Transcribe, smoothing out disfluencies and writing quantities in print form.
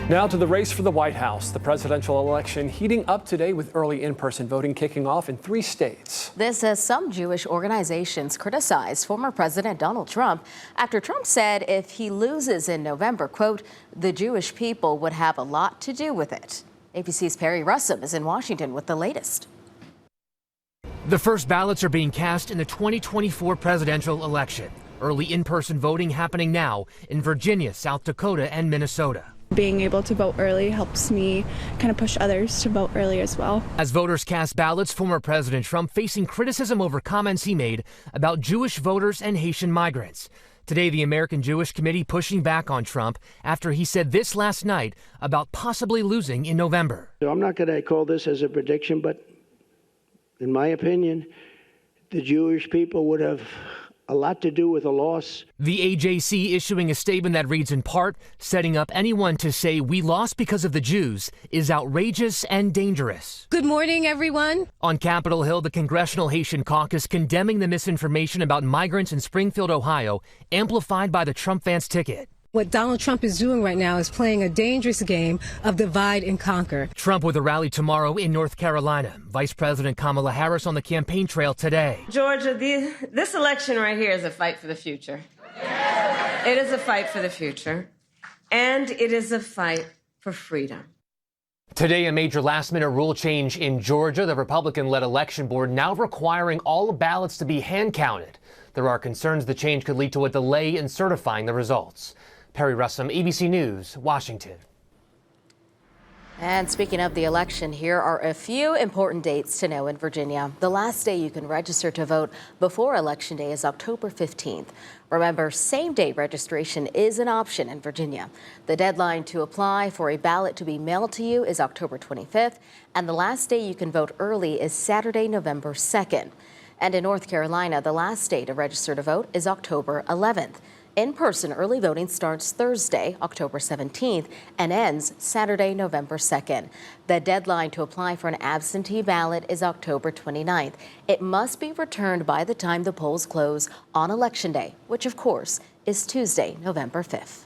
Now to the race for the White House. The presidential election heating up today with early in-person voting kicking off in 3 states. This as some Jewish organizations criticized former President Donald Trump after Trump said if he loses in November, quote, the Jewish people would have a lot to do with it. ABC's Perry Russom is in Washington with the latest. The first ballots are being cast in the 2024 presidential election. Early in-person voting happening now in Virginia, South Dakota, and Minnesota. Being able to vote early helps me kind of push others to vote early as well. As voters cast ballots, former President Trump facing criticism over comments he made about Jewish voters and Haitian migrants. Today, the American Jewish Committee pushing back on Trump after he said this last night about possibly losing in November. So I'm not going to call this as a prediction, but in my opinion, the Jewish people would have a lot to do with a loss. The AJC issuing a statement that reads in part, setting up anyone to say we lost because of the Jews is outrageous and dangerous. Good morning, everyone. On Capitol Hill, the Congressional Haitian Caucus condemning the misinformation about migrants in Springfield, Ohio, amplified by the Trump Vance ticket. What Donald Trump is doing right now is playing a dangerous game of divide and conquer. Trump with a rally tomorrow in North Carolina. Vice President Kamala Harris on the campaign trail today. Georgia, this election right here is a fight for the future. It is a fight for the future, and it is a fight for freedom. Today, a major last-minute rule change in Georgia. The Republican-led election board now requiring all ballots to be hand-counted. There are concerns the change could lead to a delay in certifying the results. Perry Russom, ABC News, Washington. And speaking of the election, here are a few important dates to know in Virginia. The last day you can register to vote before Election Day is October 15th. Remember, same-day registration is an option in Virginia. The deadline to apply for a ballot to be mailed to you is October 25th, and the last day you can vote early is Saturday, November 2nd. And in North Carolina, the last day to register to vote is October 11th. In-person early voting starts Thursday, October 17th, and ends Saturday, November 2nd. The deadline to apply for an absentee ballot is October 29th. It must be returned by the time the polls close on Election Day, which, of course, is Tuesday, November 5th.